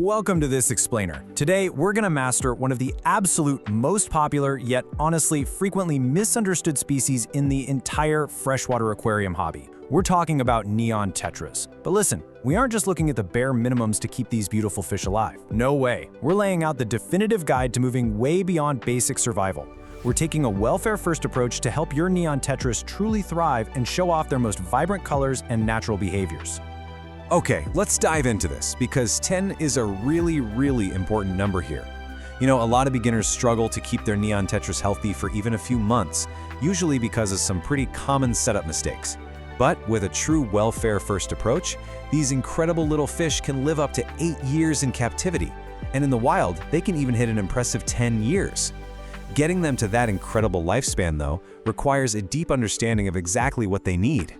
Welcome to this explainer. Today, we're going to master one of the absolute most popular, yet honestly frequently misunderstood species in the entire freshwater aquarium hobby. We're talking about Neon Tetras. But listen, we aren't just looking at the bare minimums to keep these beautiful fish alive. No way. We're laying out the definitive guide to moving way beyond basic survival. We're taking a welfare-first approach to help your Neon Tetras truly thrive and show off their most vibrant colors and natural behaviors. Okay, let's dive into this, because 10 is a really important number here. You know, a lot of beginners struggle to keep their Neon Tetras healthy for even a few months, usually because of some pretty common setup mistakes. But with a true welfare-first approach, these incredible little fish can live up to 8 years in captivity, and in the wild, they can even hit an impressive 10 years. Getting them to that incredible lifespan, though, requires a deep understanding of exactly what they need.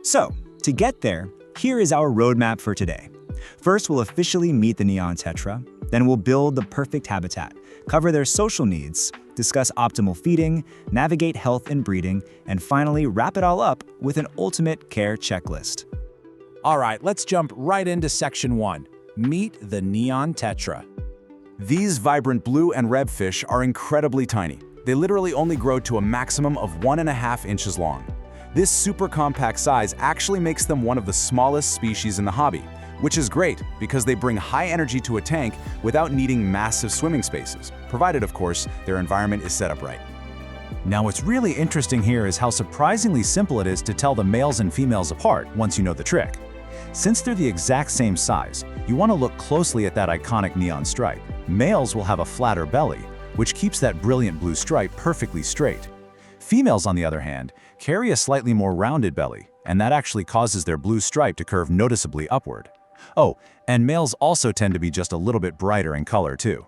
So, to get there, here is our roadmap for today. First, we'll officially meet the Neon Tetra, then we'll build the perfect habitat, cover their social needs, discuss optimal feeding, navigate health and breeding, and finally wrap it all up with an ultimate care checklist. All right, let's jump right into section 1. Meet the Neon Tetra. These vibrant blue and red fish are incredibly tiny. They literally only grow to a maximum of 1.5 inches long. This super compact size actually makes them one of the smallest species in the hobby, which is great because they bring high energy to a tank without needing massive swimming spaces, provided, of course, their environment is set up right. Now, what's really interesting here is how surprisingly simple it is to tell the males and females apart once you know the trick. Since they're the exact same size, you want to look closely at that iconic neon stripe. Males will have a flatter belly, which keeps that brilliant blue stripe perfectly straight. Females, on the other hand, carry a slightly more rounded belly, and that actually causes their blue stripe to curve noticeably upward. Oh, and males also tend to be just a little bit brighter in color too.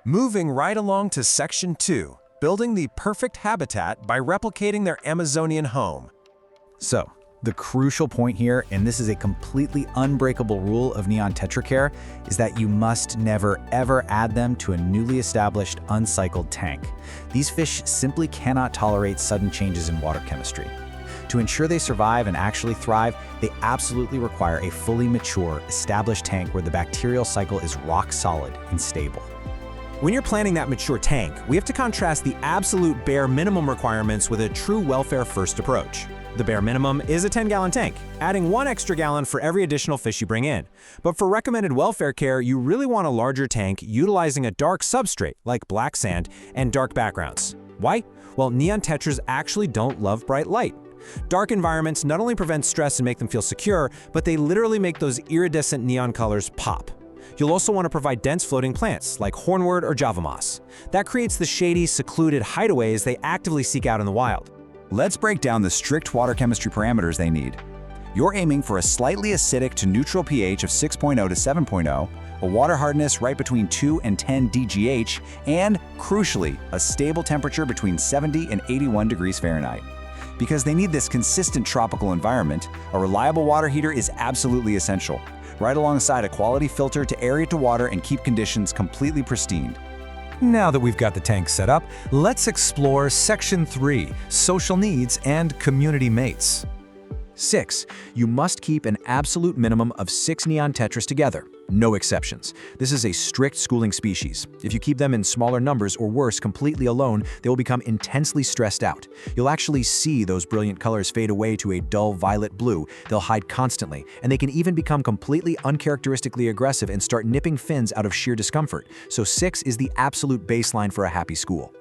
Moving right along to section 2, building the perfect habitat by replicating their Amazonian home. So, the crucial point here, and this is a completely unbreakable rule of Neon Tetra care, is that you must never ever add them to a newly established uncycled tank. These fish simply cannot tolerate sudden changes in water chemistry. To ensure they survive and actually thrive, they absolutely require a fully mature, established tank where the bacterial cycle is rock solid and stable. When you're planning that mature tank, we have to contrast the absolute bare minimum requirements with a true welfare-first approach. The bare minimum is a 10-gallon tank, adding 1 extra gallon for every additional fish you bring in. But for recommended welfare care, you really want a larger tank utilizing a dark substrate, like black sand, and dark backgrounds. Why? Well, Neon Tetras actually don't love bright light. Dark environments not only prevent stress and make them feel secure, but they literally make those iridescent neon colors pop. You'll also want to provide dense floating plants, like hornwort or java moss. That creates the shady, secluded hideaways they actively seek out in the wild. Let's break down the strict water chemistry parameters they need. You're aiming for a slightly acidic to neutral pH of 6.0 to 7.0, a water hardness right between 2 and 10 DGH, and, crucially, a stable temperature between 70 and 81 degrees Fahrenheit. Because they need this consistent tropical environment, a reliable water heater is absolutely essential, right alongside a quality filter to aerate the water and keep conditions completely pristine. Now that we've got the tank set up, let's explore section 3, social needs and community mates. 6. You must keep an absolute minimum of 6 Neon Tetras together. No exceptions. This is a strict schooling species. If you keep them in smaller numbers or worse, completely alone, they will become intensely stressed out. You'll actually see those brilliant colors fade away to a dull violet blue. They'll hide constantly, and they can even become completely uncharacteristically aggressive and start nipping fins out of sheer discomfort. So 6 is the absolute baseline for a happy school.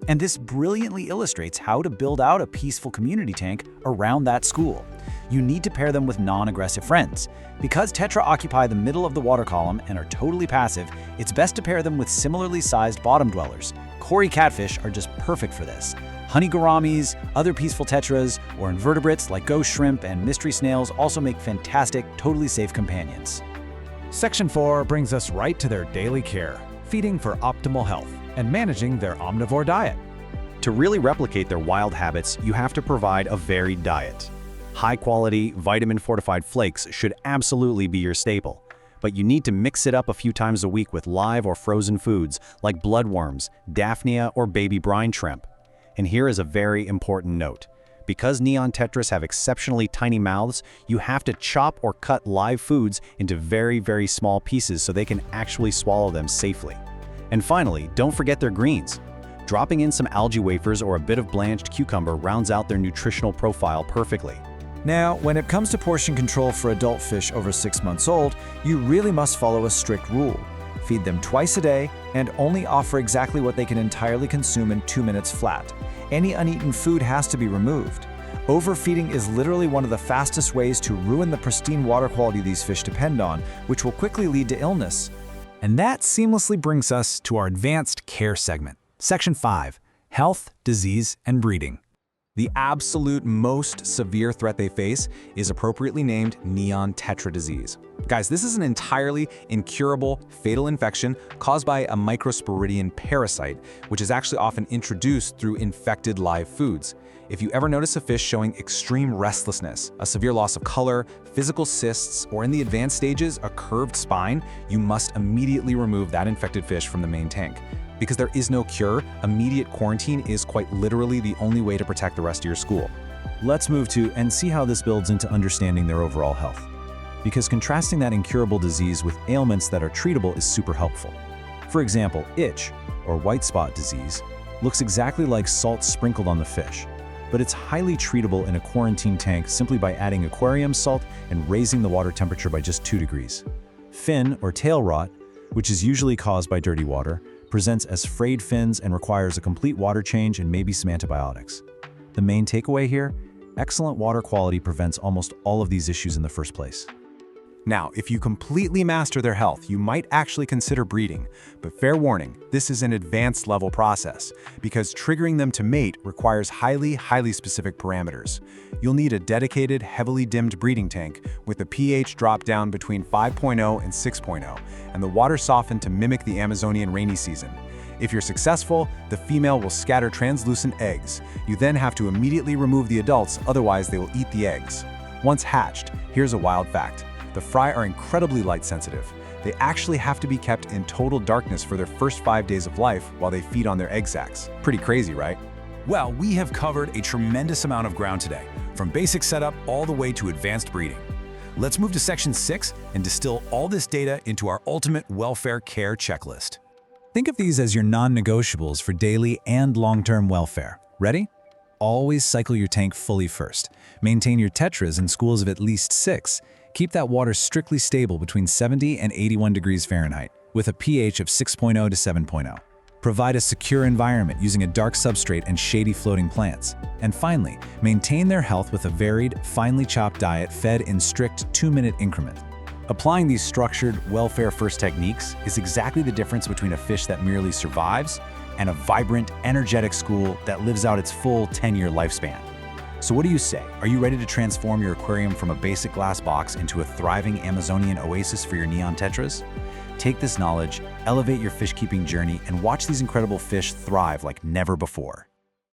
And this brilliantly illustrates how to build out a peaceful community tank around that school. You need to pair them with non-aggressive friends. Because Tetra occupy the middle of the water column and are totally passive, it's best to pair them with similarly sized bottom dwellers. Cory catfish are just perfect for this. Honey gouramis, other peaceful tetras, or invertebrates like ghost shrimp and mystery snails also make fantastic, totally safe companions. Section 4 brings us right to their daily care, feeding for optimal health and managing their omnivore diet. To really replicate their wild habits, you have to provide a varied diet. High-quality, vitamin-fortified flakes should absolutely be your staple, but you need to mix it up a few times a week with live or frozen foods like bloodworms, daphnia, or baby brine shrimp. And here is a very important note. Because Neon Tetras have exceptionally tiny mouths, you have to chop or cut live foods into very, very small pieces so they can actually swallow them safely. And finally, don't forget their greens. Dropping in some algae wafers or a bit of blanched cucumber rounds out their nutritional profile perfectly. Now, when it comes to portion control for adult fish over 6 months old, you really must follow a strict rule. Feed them twice a day and only offer exactly what they can entirely consume in 2 minutes flat. Any uneaten food has to be removed. Overfeeding is literally one of the fastest ways to ruin the pristine water quality these fish depend on, which will quickly lead to illness. And that seamlessly brings us to our advanced care segment. Section 5, Health, Disease, and Breeding. The absolute most severe threat they face is appropriately named Neon Tetra disease. Guys, this is an entirely incurable, fatal infection caused by a microsporidian parasite, which is actually often introduced through infected live foods. If you ever notice a fish showing extreme restlessness, a severe loss of color, physical cysts, or in the advanced stages, a curved spine, you must immediately remove that infected fish from the main tank. Because there is no cure, immediate quarantine is quite literally the only way to protect the rest of your school. Let's move to and see how this builds into understanding their overall health. Because contrasting that incurable disease with ailments that are treatable is super helpful. For example, itch, or white spot disease, looks exactly like salt sprinkled on the fish, but it's highly treatable in a quarantine tank simply by adding aquarium salt and raising the water temperature by just 2 degrees. Fin, or tail rot, which is usually caused by dirty water, presents as frayed fins and requires a complete water change and maybe some antibiotics. The main takeaway here, excellent water quality prevents almost all of these issues in the first place. Now, if you completely master their health, you might actually consider breeding. But fair warning, this is an advanced level process, because triggering them to mate requires highly specific parameters. You'll need a dedicated, heavily dimmed breeding tank with the pH dropped down between 5.0 and 6.0, and the water softened to mimic the Amazonian rainy season. If you're successful, the female will scatter translucent eggs. You then have to immediately remove the adults, otherwise they will eat the eggs. Once hatched, here's a wild fact. The fry are incredibly light sensitive. They actually have to be kept in total darkness for their first 5 days of life while they feed on their egg sacs. Pretty crazy, right? Well, we have covered a tremendous amount of ground today, from basic setup all the way to advanced breeding. Let's move to Section 6 and distill all this data into our ultimate welfare care checklist. Think of these as your non-negotiables for daily and long-term welfare. Ready? Always cycle your tank fully first. Maintain your tetras in schools of at least 6. Keep that water strictly stable between 70 and 81 degrees Fahrenheit, with a pH of 6.0 to 7.0. Provide a secure environment using a dark substrate and shady floating plants. And finally, maintain their health with a varied, finely chopped diet fed in strict 2-minute increment. Applying these structured, welfare-first techniques is exactly the difference between a fish that merely survives and a vibrant, energetic school that lives out its full 10-year lifespan. So what do you say? Are you ready to transform your aquarium from a basic glass box into a thriving Amazonian oasis for your Neon Tetras? Take this knowledge, elevate your fish-keeping journey, and watch these incredible fish thrive like never before.